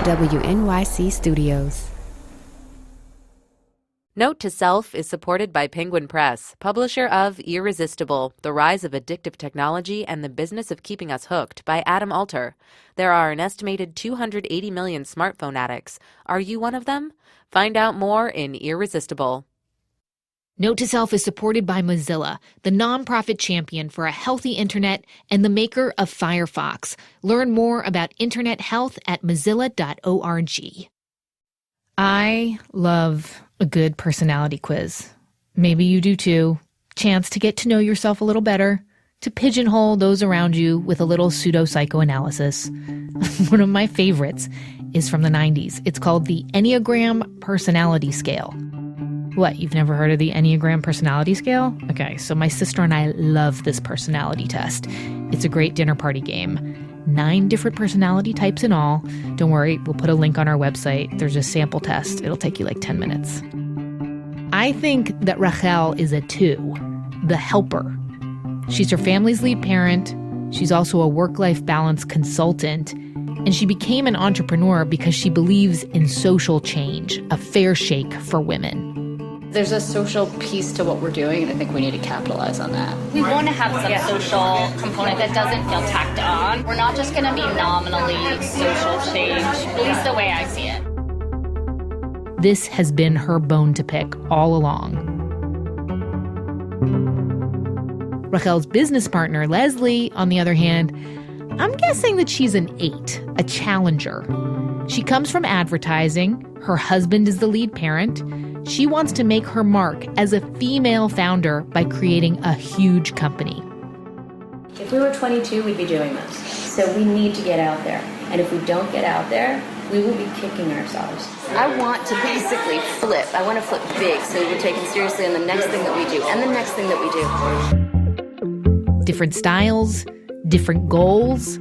WNYC Studios. Note to Self is supported by Penguin Press, publisher of Irresistible, The Rise of Addictive Technology and the Business of Keeping Us Hooked by Adam Alter. There are an estimated 280 million smartphone addicts. Are you one of them? Find out more in Irresistible. Note to Self is supported by Mozilla, the nonprofit champion for a healthy internet and the maker of Firefox. Learn more about internet health at mozilla.org. I love a good personality quiz. Maybe you do too. Chance to get to know yourself a little better, to pigeonhole those around you with a little pseudo-psychoanalysis. One of my favorites is from the 90s. It's called the Enneagram Personality Scale. What, you've never heard of the Enneagram Personality Scale? Okay, so my sister and I love this personality test. It's a great dinner party game. 9 different personality types in all. Don't worry, we'll put a link on our website. There's a sample test. It'll take you like 10 minutes. I think that Rachael is a 2, the helper. She's her family's lead parent. She's also a work-life balance consultant. And she became an entrepreneur because she believes in social change, a fair shake for women. There's a social piece to what we're doing, and I think we need to capitalize on that. We want to have some social component that doesn't feel tacked on. We're not just going to be nominally social change, at least the way I see it. This has been her bone to pick all along. Rachael's business partner, Leslie, on the other hand, I'm guessing that she's an 8, a challenger. She comes from advertising. Her husband is the lead parent. She wants to make her mark as a female founder by creating a huge company. If we were 22, we'd be doing this. So we need to get out there. And if we don't get out there, we will be kicking ourselves. I want to basically flip. I want to flip big so we're taken seriously in the next thing that we do and the next thing that we do. Different styles, different goals,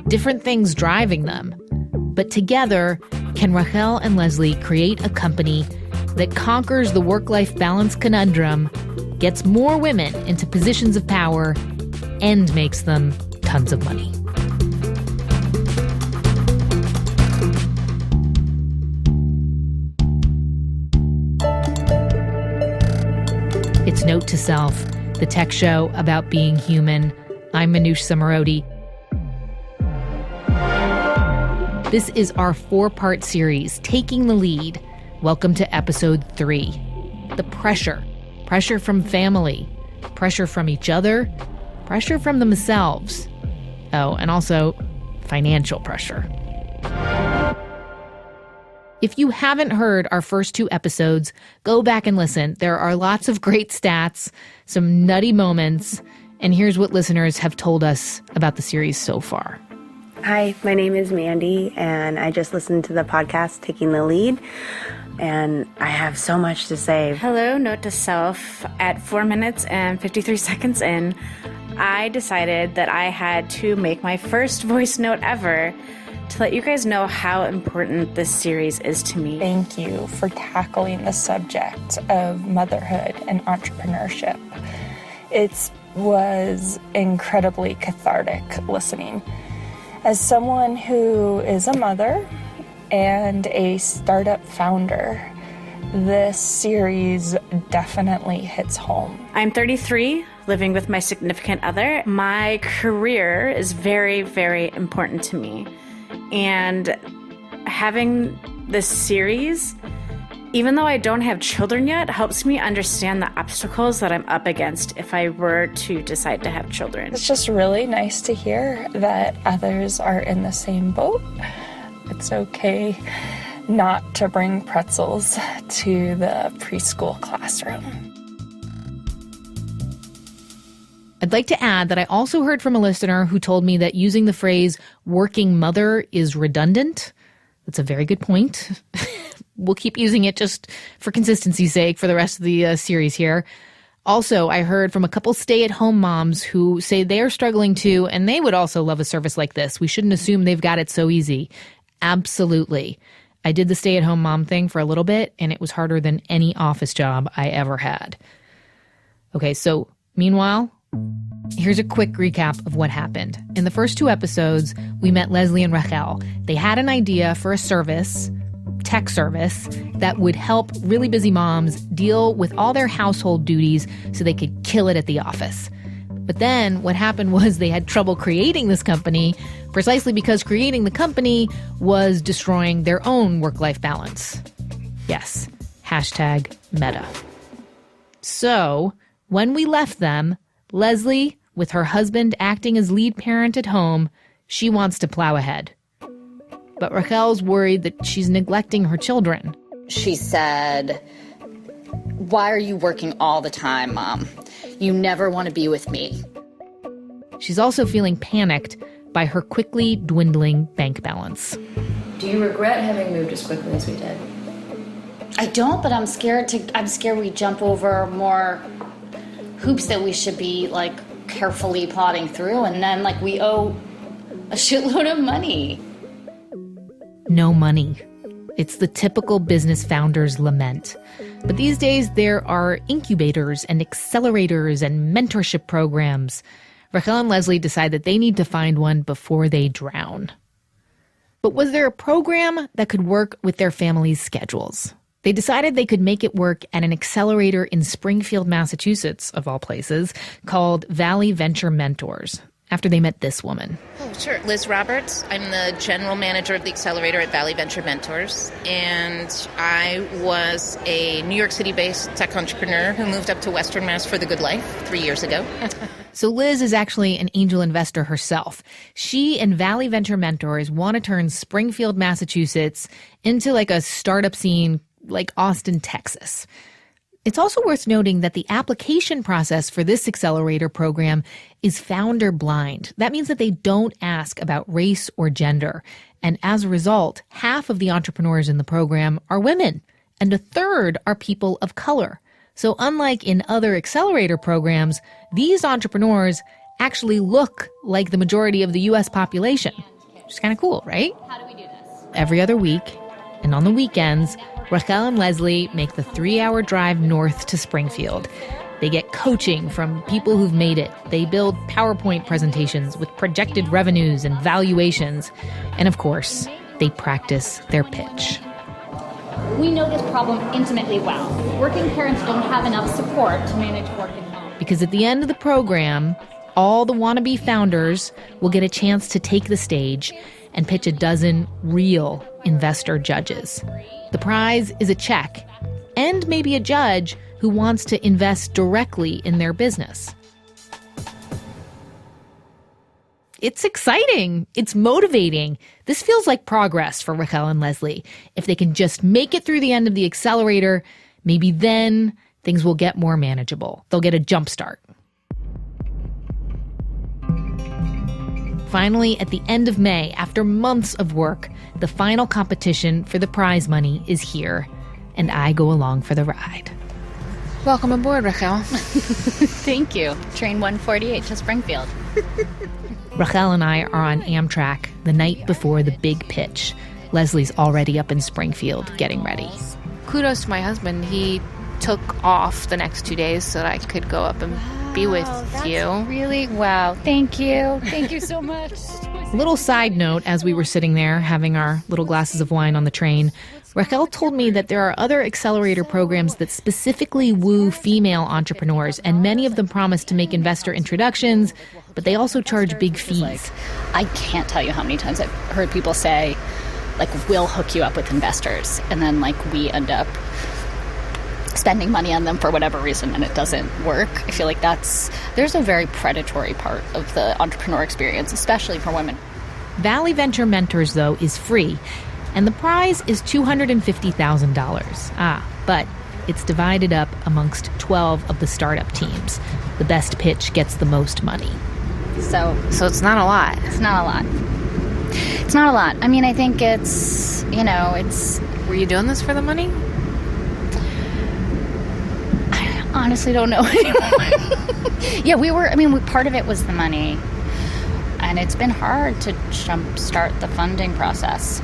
different things driving them. But together, can Rachael and Leslie create a company that conquers the work-life balance conundrum, gets more women into positions of power, and makes them tons of money? It's Note to Self, the tech show about being human. I'm Manoush Samarodi. This is our 4-part series, Taking the Lead. Welcome to episode 3. The pressure. Pressure from family. Pressure from each other. Pressure from themselves. Oh, and also financial pressure. If you haven't heard our first 2 episodes, go back and listen. There are lots of great stats, some nutty moments, and here's what listeners have told us about the series so far. Hi, my name is Mandy, and I just listened to the podcast Taking the Lead, and I have so much to say. Hello, Note to Self. At 4 minutes and 53 seconds in, I decided that I had to make my first voice note ever to let you guys know how important this series is to me. Thank you for tackling the subject of motherhood and entrepreneurship. It was incredibly cathartic listening. As someone who is a mother and a startup founder, this series definitely hits home. I'm 33, living with my significant other. My career is very, very important to me. And having this series, even though I don't have children yet, helps me understand the obstacles that I'm up against if I were to decide to have children. It's just really nice to hear that others are in the same boat. It's okay not to bring pretzels to the preschool classroom. I'd like to add that I also heard from a listener who told me that using the phrase working mother is redundant. That's a very good point. We'll keep using it just for consistency's sake for the rest of the series here. Also, I heard from a couple stay-at-home moms who say they're struggling too, and they would also love a service like this. We shouldn't assume they've got it so easy. Absolutely. I did the stay-at-home mom thing for a little bit, and it was harder than any office job I ever had. Okay, so meanwhile, Here's a quick recap of what happened. In the first 2 episodes, we met Leslie and Rachael. They had an idea for a service, tech service, that would help really busy moms deal with all their household duties so they could kill it at the office. But then what happened was they had trouble creating this company precisely because creating the company was destroying their own work-life balance. Yes, #meta. So when we left them, Leslie, with her husband acting as lead parent at home, she wants to plow ahead. But Rachael's worried that she's neglecting her children. She said, "Why are you working all the time, Mom? You never want to be with me." She's also feeling panicked by her quickly dwindling bank balance. Do you regret having moved as quickly as we did? I don't, but I'm scared we jump over more hoops that we should be, like, carefully plodding through, and then, like, we owe a shitload of money. No money. It's the typical business founder's lament. But these days, there are incubators and accelerators and mentorship programs. Rachael and Leslie decide that they need to find one before they drown. But was there a program that could work with their family's schedules? They decided they could make it work at an accelerator in Springfield, Massachusetts, of all places, called Valley Venture Mentors, after they met this woman. Oh, sure. Liz Roberts. I'm the general manager of the accelerator at Valley Venture Mentors, and I was a New York City-based tech entrepreneur who moved up to Western Mass for the good life 3 years ago. So Liz is actually an angel investor herself. She and Valley Venture Mentors want to turn Springfield, Massachusetts into like a startup scene like Austin, Texas. It's also worth noting that the application process for this accelerator program is founder blind. That means that they don't ask about race or gender. And as a result, half of the entrepreneurs in the program are women, and a third are people of color. So unlike in other accelerator programs, these entrepreneurs actually look like the majority of the U.S. population, which is kind of cool, right? How do we do this? Every other week, and on the weekends, Rachael and Leslie make the 3-hour drive north to Springfield. They get coaching from people who've made it. They build PowerPoint presentations with projected revenues and valuations. And of course, they practice their pitch. We know this problem intimately well. Working parents don't have enough support to manage work and home. Because at the end of the program, all the wannabe founders will get a chance to take the stage and pitch a dozen real investor judges. The prize is a check and maybe a judge who wants to invest directly in their business. It's exciting. It's motivating. This feels like progress for Rachael and Leslie. If they can just make it through the end of the accelerator, maybe then things will get more manageable. They'll get a jump start. Finally, at the end of May, after months of work, the final competition for the prize money is here, and I go along for the ride. Welcome aboard, Rachael. Thank you. Train 148 to Springfield. Rachael and I are on Amtrak the night before the big pitch. Leslie's already up in Springfield getting ready. Kudos to my husband. He took off the next 2 days so that I could go up and be with you. Really? Wow. Thank you. Thank you so much. A little side note, as we were sitting there having our little glasses of wine on the train, Rachael told me that there are other accelerator programs that specifically woo female entrepreneurs, and many of them promise to make investor introductions, but they also charge big fees. I can't tell you how many times I've heard people say, like, we'll hook you up with investors, and then, like, we end up spending money on them for whatever reason and it doesn't work. I feel like there's a very predatory part of the entrepreneur experience, especially for women. Valley Venture Mentors, though, is free, and the prize is $250,000. But it's divided up amongst 12 of the startup teams. The best pitch gets the most money. So it's not a lot. It's not a lot. It's not a lot. I mean, I think it's. Were you doing this for the money? Honestly don't know anymore. Yeah, we were. I mean, part of it was the money, and it's been hard to jumpstart the funding process.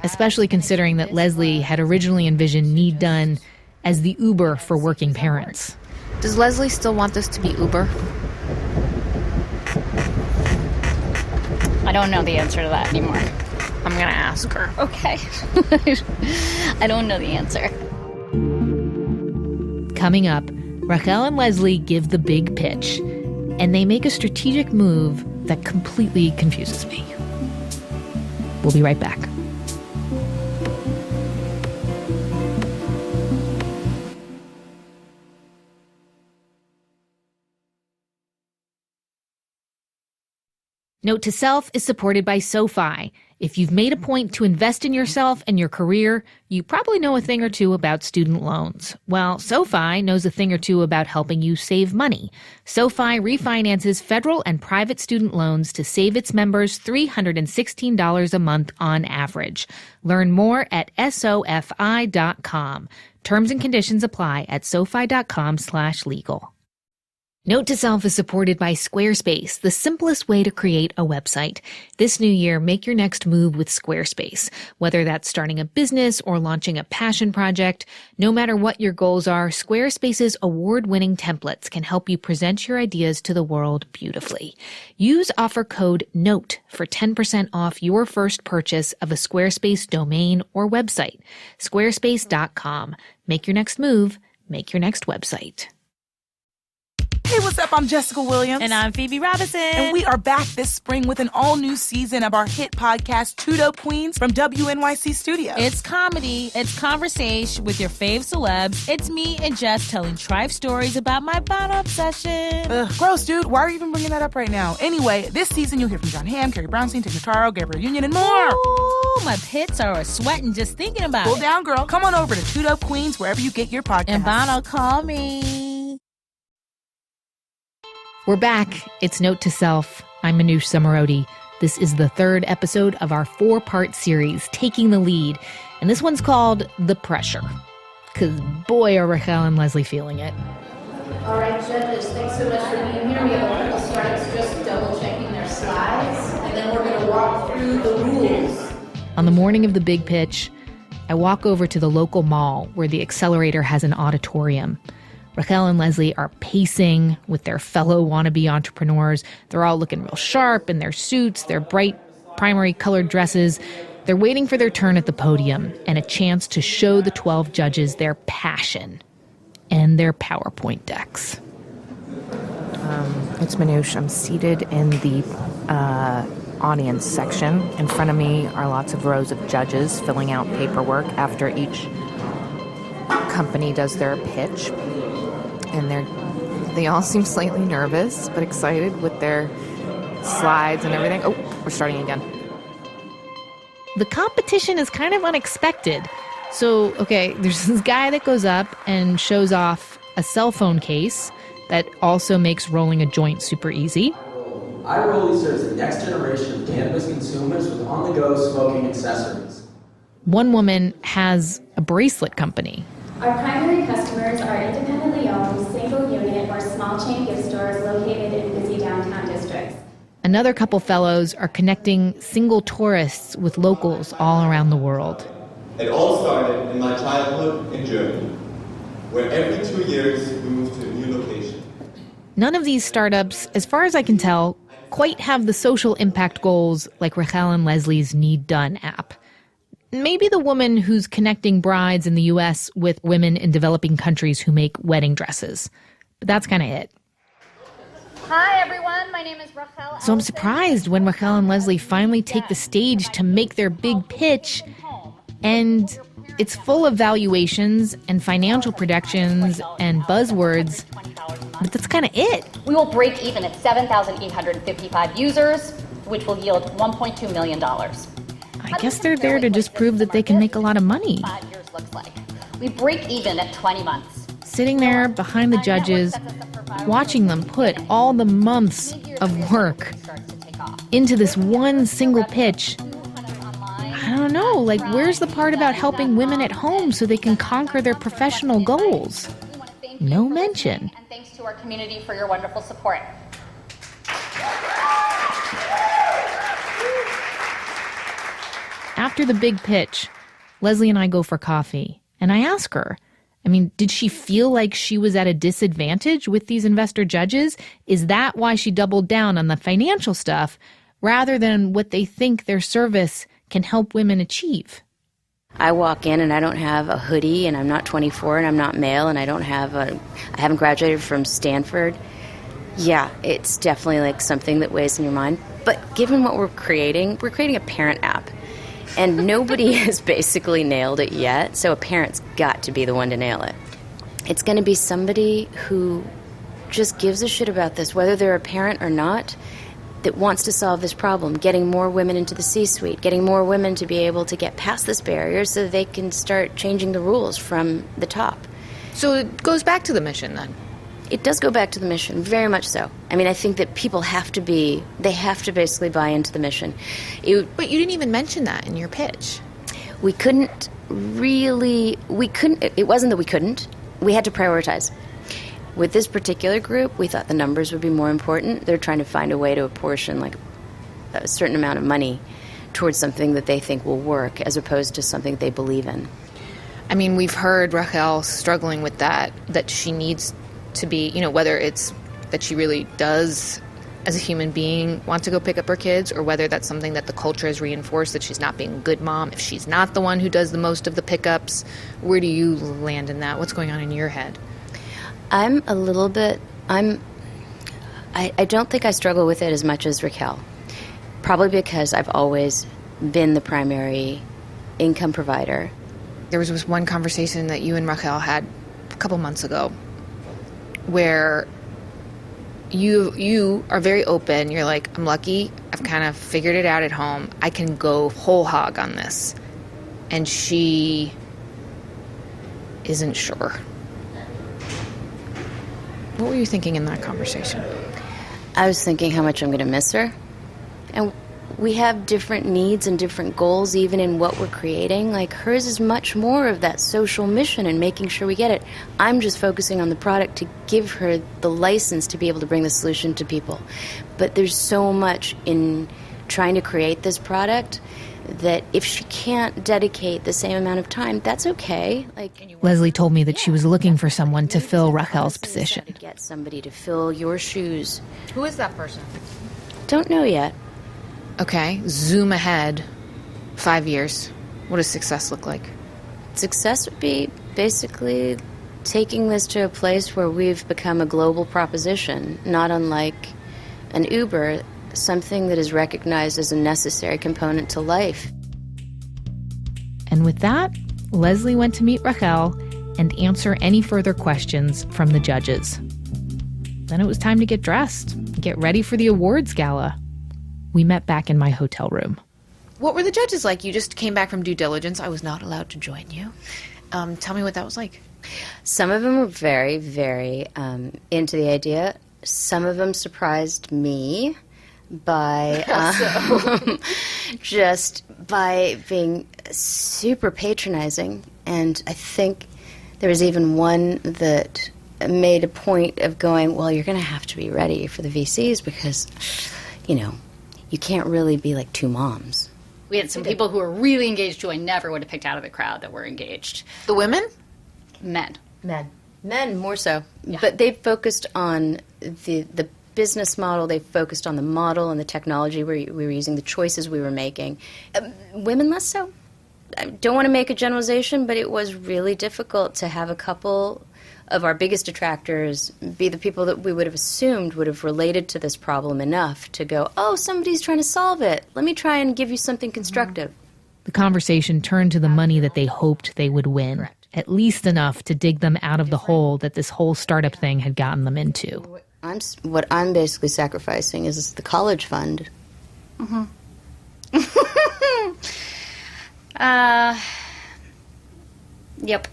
Especially considering that Leslie had originally envisioned Need Done as the Uber for working parents. Does Leslie still want this to be Uber? don't know the answer to that anymore. I'm going to ask her. Okay. I don't know the answer. Coming up, Rachael and Leslie give the big pitch, and they make a strategic move that completely confuses me. We'll be right back. Note to Self is supported by SoFi. If you've made a point to invest in yourself and your career, you probably know a thing or two about student loans. Well, SoFi knows a thing or two about helping you save money. SoFi refinances federal and private student loans to save its members $316 a month on average. Learn more at SoFi.com. Terms and conditions apply at SoFi.com/legal. Note to Self is supported by Squarespace, the simplest way to create a website. This new year, make your next move with Squarespace. Whether that's starting a business or launching a passion project, no matter what your goals are, Squarespace's award-winning templates can help you present your ideas to the world beautifully. Use offer code NOTE for 10% off your first purchase of a Squarespace domain or website. Squarespace.com. Make your next move. Make your next website. Hey, what's up? I'm Jessica Williams. And I'm Phoebe Robinson. And we are back this spring with an all-new season of our hit podcast, Two Dope Queens, from WNYC Studios. It's comedy. It's conversation with your fave celebs. It's me and Jess telling trife stories about my bottle obsession. Ugh, gross, dude. Why are you even bringing that up right now? Anyway, this season you'll hear from John Hamm, Carrie Brownstein, Tig Notaro, Gabrielle Union, and more. Ooh, my pits are sweating just thinking about it. Cool down, girl. Come on over to Two Dope Queens, wherever you get your podcast. And Bono, call me. We're back. It's Note to Self. I'm Manoush Samarodi. This is the third episode of our 4-part series, Taking the Lead. And this one's called The Pressure. Because boy, are Rachael and Leslie feeling it. All right, judges, thanks so much for being here. We have a couple starts just double-checking their slides, and then we're going to walk through the rules. On the morning of the big pitch, I walk over to the local mall where the accelerator has an auditorium. Rachael and Leslie are pacing with their fellow wannabe entrepreneurs. They're all looking real sharp in their suits, their bright primary colored dresses. They're waiting for their turn at the podium and a chance to show the 12 judges their passion and their PowerPoint decks. It's Manoush. I'm seated in the audience section. In front of me are lots of rows of judges filling out paperwork after each company does their pitch. And they all seem slightly nervous, but excited with their slides and everything. Oh, we're starting again. The competition is kind of unexpected. So, okay, there's this guy that goes up and shows off a cell phone case that also makes rolling a joint super easy. iRolly serves the next generation of cannabis consumers with on-the-go smoking accessories. One woman has a bracelet company. Our primary customers are independently owned, single-unit, or small-chain gift stores located in busy downtown districts. Another couple fellows are connecting single tourists with locals all around the world. It all started in my childhood in Germany, where every 2 years we moved to a new location. None of these startups, as far as I can tell, quite have the social impact goals like Rachael and Leslie's Need Done app. Maybe the woman who's connecting brides in the U.S. with women in developing countries who make wedding dresses. But that's kind of it. Hi, everyone. My name is Rachael. So I'm surprised when Rachael and Leslie finally take the stage to make their big pitch. And it's full of valuations and financial projections and buzzwords. But that's kind of it. We will break even at 7,855 users, which will yield $1.2 million. I guess they're there to just prove that they can make a lot of money. 5 years looks like. We break even at 20 months. Sitting there behind the judges, watching them put all the months of work into this one single pitch. I don't know, like, where's the part about helping women at home so they can conquer their professional goals? No mention. And thanks to our community for your wonderful support. After the big pitch, Leslie and I go for coffee, and I ask her, did she feel like she was at a disadvantage with these investor judges? Is that why she doubled down on the financial stuff rather than what they think their service can help women achieve. I walk in and I don't have a hoodie, and I'm not 24, and I'm not male, and I haven't graduated from Stanford. Yeah, it's definitely like something that weighs in your mind. But given what we're creating a parent app. And nobody has basically nailed it yet, so a parent's got to be the one to nail it. It's going to be somebody who just gives a shit about this, whether they're a parent or not, that wants to solve this problem, getting more women into the C-suite, getting more women to be able to get past this barrier so they can start changing the rules from the top. So it goes back to the mission then? It does go back to the mission, very much so. I mean, I think that people have to basically buy into the mission. But you didn't even mention that in your pitch. It wasn't that we couldn't. We had to prioritize. With this particular group, we thought the numbers would be more important. They're trying to find a way to apportion like a certain amount of money towards something that they think will work as opposed to something they believe in. I mean, we've heard Rachael struggling with that she needs to be, whether it's that she really does, as a human being, want to go pick up her kids, or whether that's something that the culture has reinforced, that she's not being a good mom, if she's not the one who does the most of the pickups. Where do you land in that? What's going on in your head? I don't think I struggle with it as much as Rachael. Probably because I've always been the primary income provider. There was this one conversation that you and Rachael had a couple months ago where you are very open. You're like, I'm lucky. I've kind of figured it out at home. I can go whole hog on this. And she isn't sure. What were you thinking in that conversation? I was thinking how much I'm going to miss her. And we have different needs and different goals even in what we're creating. Like, hers is much more of that social mission and making sure we get it. I'm just focusing on the product to give her the license to be able to bring the solution to people. But there's so much in trying to create this product that if she can't dedicate the same amount of time, that's okay. Leslie told me that she was looking for someone to fill Rachael's position. To get somebody to fill your shoes. Who is that person? Don't know yet. Okay, zoom ahead 5 years. What does success look like? Success would be basically taking this to a place where we've become a global proposition, not unlike an Uber, something that is recognized as a necessary component to life. And with that, Leslie went to meet Rachael and answer any further questions from the judges. Then it was time to get dressed, get ready for the awards gala. We met back in my hotel room. What were the judges like? You just came back from due diligence. I was not allowed to join you. Tell me what that was like. Some of them were very, very into the idea. Some of them surprised me by just by being super patronizing. And I think there was even one that made a point of going, well, you're going to have to be ready for the VCs because, you can't really be like two moms. We had some people who were really engaged who I never would have picked out of the crowd that were engaged. The women? Men. Men more so. Yeah. But they focused on the business model. They focused on the model and the technology we were using, the choices we were making. Women less so. I don't want to make a generalization, but it was really difficult to have a couple of our biggest detractors be the people that we would have assumed would have related to this problem enough to go, oh, somebody's trying to solve it. Let me try and give you something constructive. The conversation turned to the money that they hoped they would win. Correct. At least enough to dig them out of the hole that this whole startup thing had gotten them into. What I'm basically sacrificing is the college fund. Mm-hmm. Yep.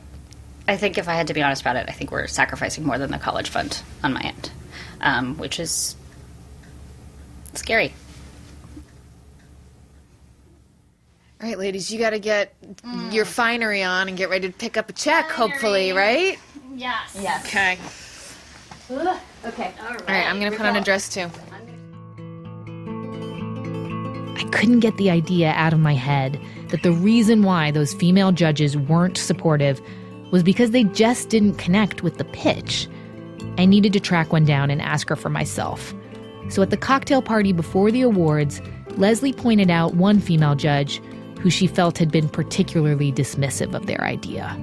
I think if I had to be honest about it, I think we're sacrificing more than the college fund on my end, which is scary. All right, ladies, you got to get your finery on and get ready to pick up a check, hopefully, right? Yes. Okay. Okay. All right, I'm going to put on a dress, too. I couldn't get the idea out of my head that the reason why those female judges weren't supportive was because they just didn't connect with the pitch. I needed to track one down and ask her for myself. So at the cocktail party before the awards, Leslie pointed out one female judge who she felt had been particularly dismissive of their idea.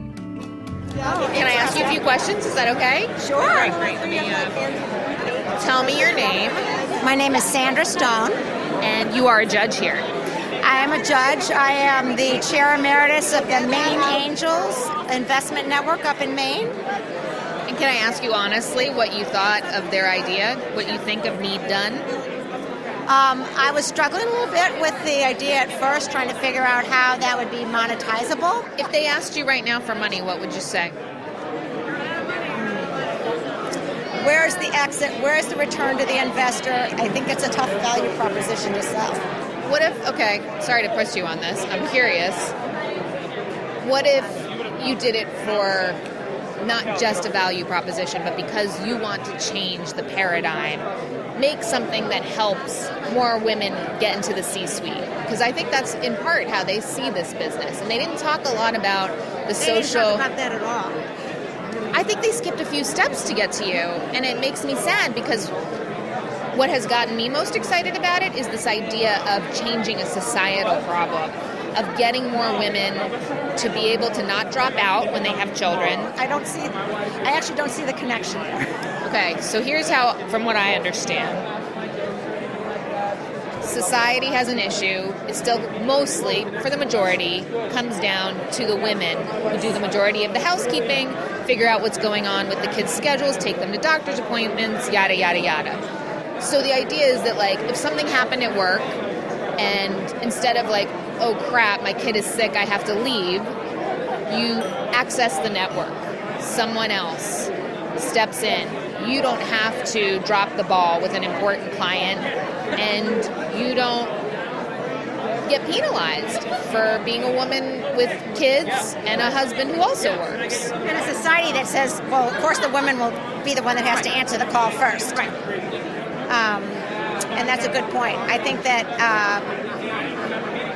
Can I ask you a few questions? Is that okay? Sure. Great. Tell me your name. My name is Sandra Stone. And you are a judge here. I am a judge. I am the chair emeritus of the Maine Angels Investment Network up in Maine. And can I ask you honestly what you thought of their idea? What you think of Need Done? I was struggling a little bit with the idea at first, trying to figure out how that would be monetizable. If they asked you right now for money, what would you say? Where's the exit? Where's the return to the investor? I think it's a tough value proposition to sell. What if, okay, sorry to push you on this, I'm curious. What if you did it for not just a value proposition, but because you want to change the paradigm, make something that helps more women get into the C-suite? Because I think that's in part how they see this business. And they didn't talk a lot about the social... They didn't talk about that at all. I think they skipped a few steps to get to you, and it makes me sad because what has gotten me most excited about it is this idea of changing a societal problem, of getting more women to be able to not drop out when they have children. I actually don't see the connection there. Okay, so here's how, from what I understand, society has an issue. It still mostly, for the majority, comes down to the women who do the majority of the housekeeping, figure out what's going on with the kids' schedules, take them to doctor's appointments, yada, yada, yada. So the idea is that, like, if something happened at work and instead of like, oh crap, my kid is sick, I have to leave, you access the network. Someone else steps in. You don't have to drop the ball with an important client, and you don't get penalized for being a woman with kids and a husband who also works. And a society that says, well, of course the woman will be the one that has to answer the call first. Right. And that's a good point. I think that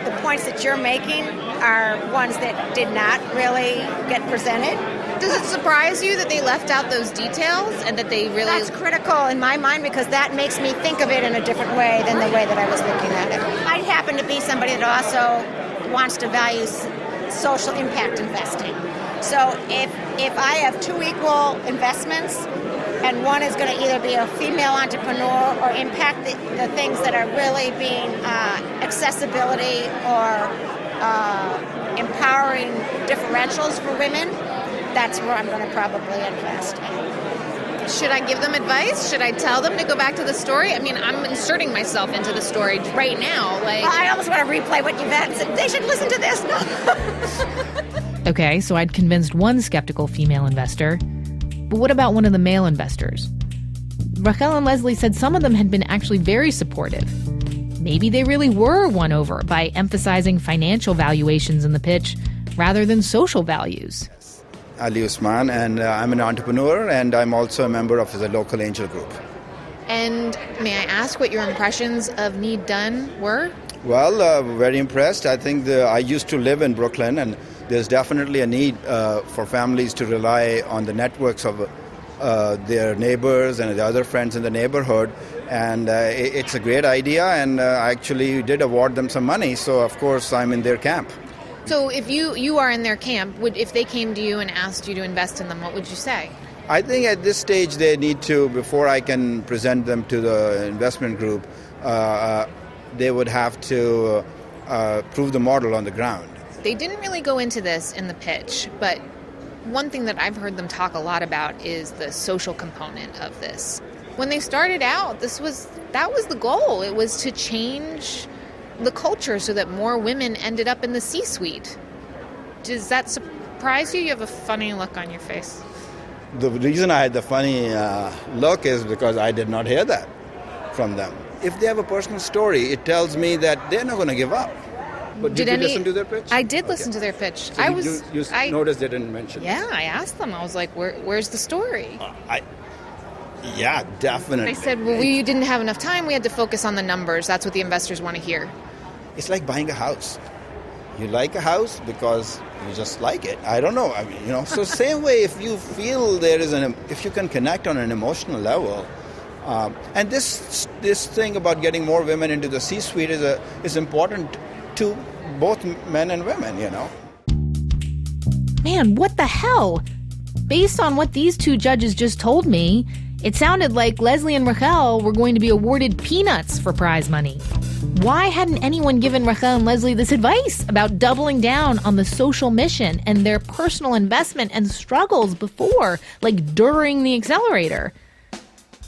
the points that you're making are ones that did not really get presented. Does it surprise you that they left out those details and that they really... That's critical in my mind because that makes me think of it in a different way than the way that I was looking at it. I happen to be somebody that also wants to value social impact investing. So if I have two equal investments and one is going to either be a female entrepreneur or impact the things that are really being accessibility or empowering differentials for women, that's where I'm going to probably invest. Should I give them advice? Should I tell them to go back to the story? I mean, I'm inserting myself into the story right now. Well, I almost want to replay what you've had. They should listen to this. No. Okay, so I'd convinced one skeptical female investor. But what about one of the male investors? Rachael and Leslie said some of them had been actually very supportive. Maybe they really were won over by emphasizing financial valuations in the pitch rather than social values. Ali Usman, and I'm an entrepreneur, and I'm also a member of the local angel group. And may I ask what your impressions of Need Done were? Well, very impressed. I think I used to live in Brooklyn, and there's definitely a need for families to rely on the networks of their neighbors and the other friends in the neighborhood. And it's a great idea, and I actually did award them some money, so of course I'm in their camp. So if you are in their camp, if they came to you and asked you to invest in them, what would you say? I think at this stage they need to, before I can present them to the investment group, they would have to prove the model on the ground. They didn't really go into this in the pitch, but one thing that I've heard them talk a lot about is the social component of this. When they started out, that was the goal. It was to change the culture so that more women ended up in the C-suite. Does that surprise you? You have a funny look on your face. The reason I had the funny look is because I did not hear that from them. If they have a personal story, it tells me that they're not going to give up. But did you listen to their pitch? I did listen to their pitch. So you noticed they didn't mention it? Yeah, I asked them. I was like, where's the story? Yeah, definitely. They said, well, we didn't have enough time. We had to focus on the numbers. That's what the investors want to hear. It's like buying a house. You like a house because you just like it. I don't know. I mean, so same way, if you feel if you can connect on an emotional level, And this thing about getting more women into the C-suite is important to both men and women, you know. Man, what the hell? Based on what these two judges just told me, it sounded like Leslie and Rachael were going to be awarded peanuts for prize money. Why hadn't anyone given Rachael and Leslie this advice about doubling down on the social mission and their personal investment and struggles before, like during the accelerator?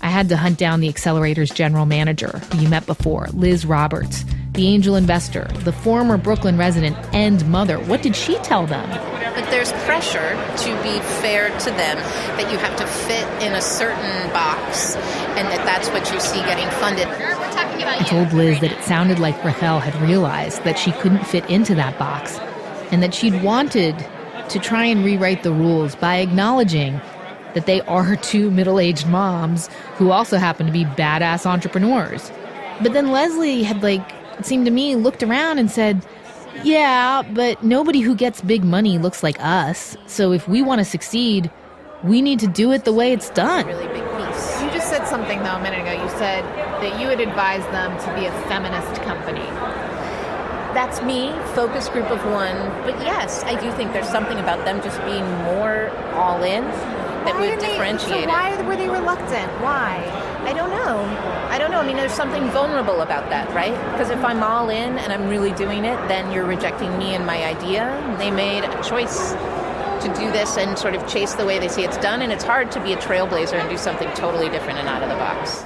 I had to hunt down the accelerator's general manager, who you met before, Liz Roberts, the angel investor, the former Brooklyn resident, and mother. What did she tell them? But there's pressure to be fair to them, that you have to fit in a certain box, and that's what you see getting funded. We're talking about I told Liz that it sounded like Rachael had realized that she couldn't fit into that box, and that she'd wanted to try and rewrite the rules by acknowledging that they are two middle-aged moms who also happen to be badass entrepreneurs. But then Leslie had, it seemed to me, looked around and said, yeah, but nobody who gets big money looks like us. So if we want to succeed, we need to do it the way it's done. Really big piece. You just said something, though, a minute ago. You said that you would advise them to be a feminist company. That's me, focus group of one. But yes, I do think there's something about them just being more all in that would differentiate it. So why were they reluctant? Why? I don't know. I mean, there's something vulnerable about that, right? Because if I'm all in and I'm really doing it, then you're rejecting me and my idea. They made a choice to do this and sort of chase the way they see it's done, and it's hard to be a trailblazer and do something totally different and out of the box.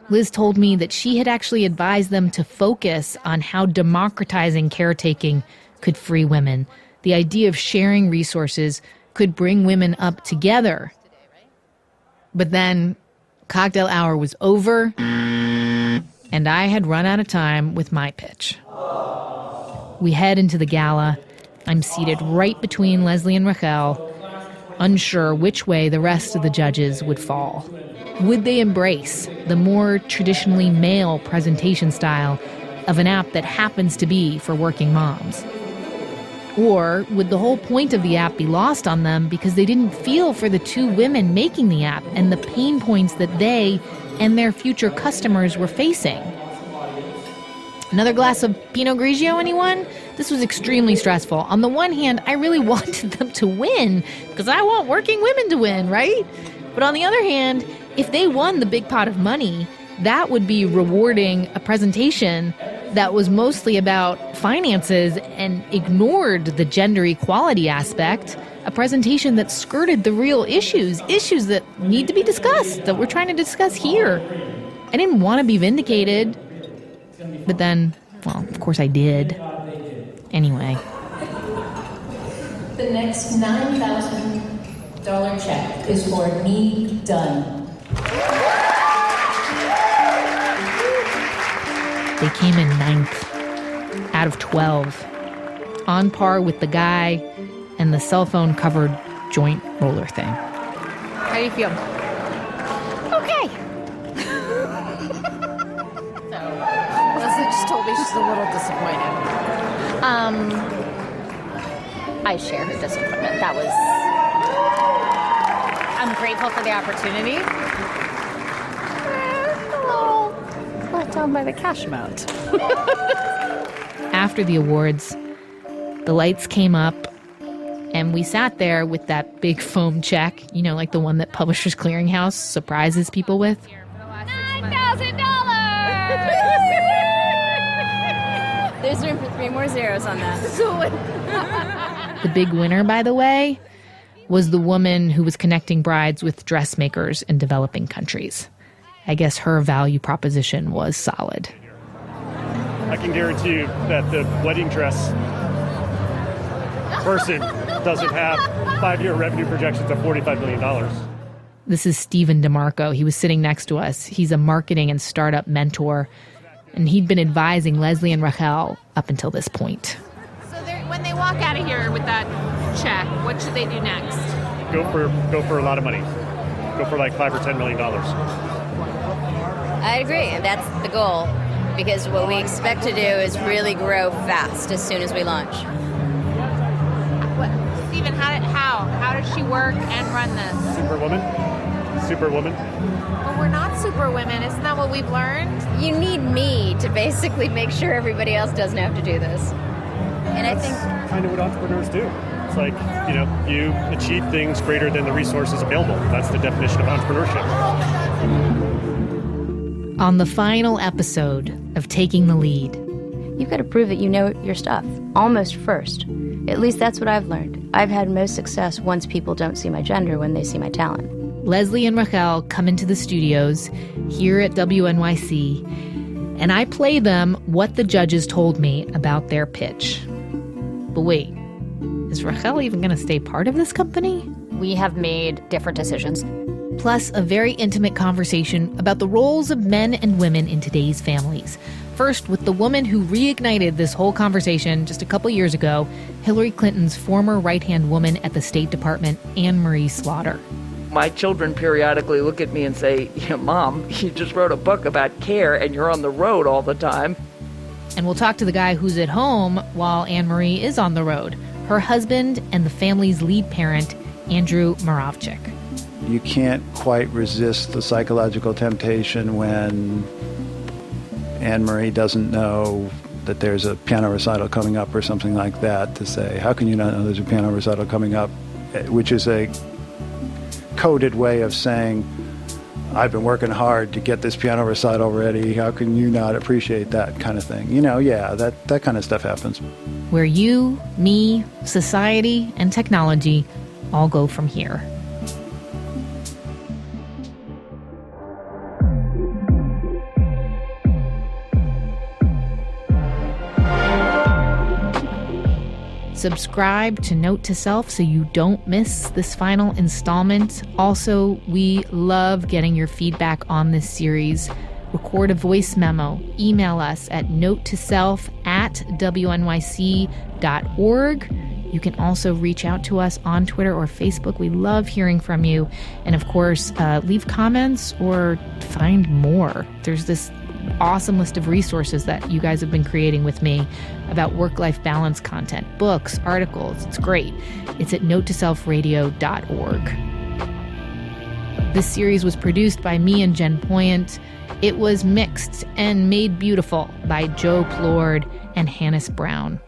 Liz told me that she had actually advised them to focus on how democratizing caretaking could free women. The idea of sharing resources could bring women up together. But then cocktail hour was over, and I had run out of time with my pitch. We head into the gala. I'm seated right between Leslie and Rachael, unsure which way the rest of the judges would fall. Would they embrace the more traditionally male presentation style of an app that happens to be for working moms? Or would the whole point of the app be lost on them because they didn't feel for the two women making the app and the pain points that they and their future customers were facing? Another glass of Pinot Grigio, anyone? This was extremely stressful. On the one hand, I really wanted them to win because I want working women to win, right? But on the other hand, if they won the big pot of money, that would be rewarding a presentation that was mostly about finances and ignored the gender equality aspect, a presentation that skirted the real issues that need to be discussed, that we're trying to discuss here. I didn't want to be vindicated, but then, well, of course I did. Anyway. The next $9,000 check is for Need Done. They came in 9th out of 12, on par with the guy and the cell phone covered joint roller thing. How do you feel? Okay. Leslie just told me she's a little disappointed. I share her disappointment. I'm grateful for the opportunity. Let down by the cash amount. After the awards, the lights came up, and we sat there with that big foam check, like the one that Publishers Clearinghouse surprises people with. $9,000! There's room for 3 more zeros on that. The big winner, by the way, was the woman who was connecting brides with dressmakers in developing countries. I guess her value proposition was solid. I can guarantee you that the wedding dress person doesn't have 5-year revenue projections of $45 million. This is Stephen DeMarco. He was sitting next to us. He's a marketing and startup mentor, and he'd been advising Leslie and Rachael up until this point. So when they walk out of here with that check, what should they do next? Go for a lot of money. Go for like $5 or $10 million. I agree, and that's the goal, because what we expect to do is really grow fast as soon as we launch. Stephen, how does she work and run this? Superwoman. superwoman. But we're not superwomen. Isn't that what we've learned? You need me to basically make sure everybody else doesn't have to do this. And I think Kind of what entrepreneurs do. It's like, you achieve things greater than the resources available. That's the definition of entrepreneurship. On the final episode of Taking the Lead, you've got to prove that you know your stuff, almost first. At least that's what I've learned. I've had most success once people don't see my gender when they see my talent. Leslie and Rachael come into the studios here at WNYC, and I play them what the judges told me about their pitch. But wait, is Rachael even going to stay part of this company? We have made different decisions. Plus, a very intimate conversation about the roles of men and women in today's families. First, with the woman who reignited this whole conversation just a couple years ago, Hillary Clinton's former right-hand woman at the State Department, Anne Marie Slaughter. My children periodically look at me and say, Mom, you just wrote a book about care and you're on the road all the time. And we'll talk to the guy who's at home while Anne Marie is on the road, her husband and the family's lead parent, Andrew Moravchik. You can't quite resist the psychological temptation when Anne Marie doesn't know that there's a piano recital coming up or something like that to say, how can you not know there's a piano recital coming up? Which is a coded way of saying, I've been working hard to get this piano recital ready. How can you not appreciate that kind of thing? That kind of stuff happens. Where you, me, society, and technology all go from here. Subscribe to Note to Self so you don't miss this final installment. Also, we love getting your feedback on this series. Record a voice memo. Email us at notetoself@wnyc.org. You can also reach out to us on Twitter or Facebook. We love hearing from you. And of course, leave comments or find more. There's this awesome list of resources that you guys have been creating with me about work-life balance content, books, articles. It's great. It's at notetoselfradio.org. This series was produced by me and Jen Poyant. It was mixed and made beautiful by Joe Plord and Hannes Brown.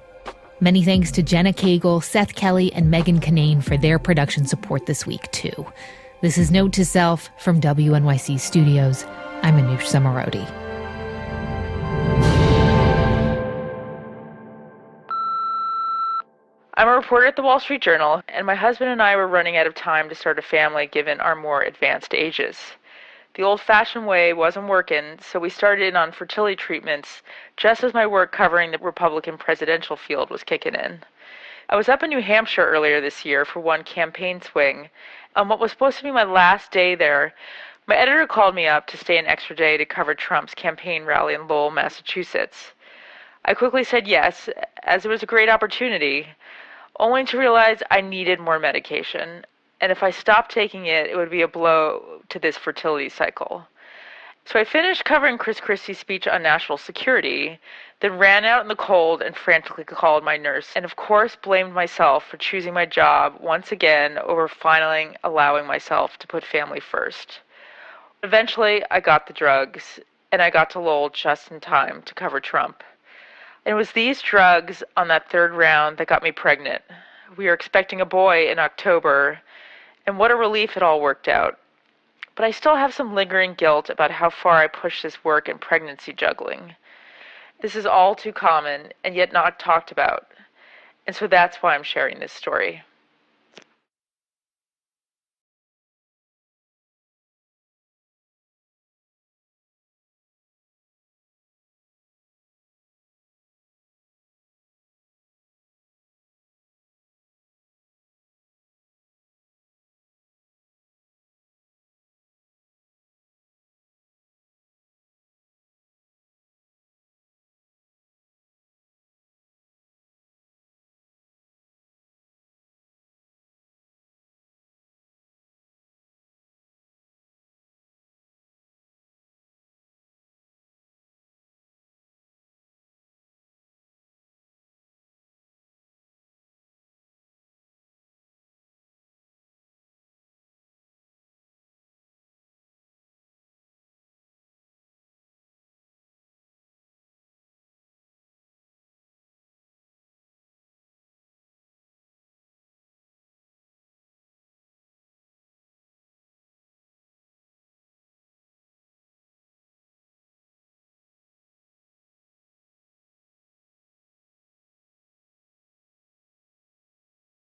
Many thanks to Jenna Cagle, Seth Kelly, and Megan Kinane for their production support this week, too. This is Note to Self from WNYC Studios. I'm Manoush Samarodi. I'm a reporter at the Wall Street Journal, and my husband and I were running out of time to start a family given our more advanced ages. The old-fashioned way wasn't working, so we started in on fertility treatments just as my work covering the Republican presidential field was kicking in. I was up in New Hampshire earlier this year for one campaign swing. On what was supposed to be my last day there, my editor called me up to stay an extra day to cover Trump's campaign rally in Lowell, Massachusetts. I quickly said yes, as it was a great opportunity, only to realize I needed more medication, and if I stopped taking it, it would be a blow to this fertility cycle. So I finished covering Chris Christie's speech on national security, then ran out in the cold and frantically called my nurse, and of course blamed myself for choosing my job once again over finally allowing myself to put family first. Eventually, I got the drugs, and I got to Lowell just in time to cover Trump. And it was these drugs on that third round that got me pregnant. We were expecting a boy in October, and what a relief it all worked out. But I still have some lingering guilt about how far I pushed this work and pregnancy juggling. This is all too common and yet not talked about. And so that's why I'm sharing this story.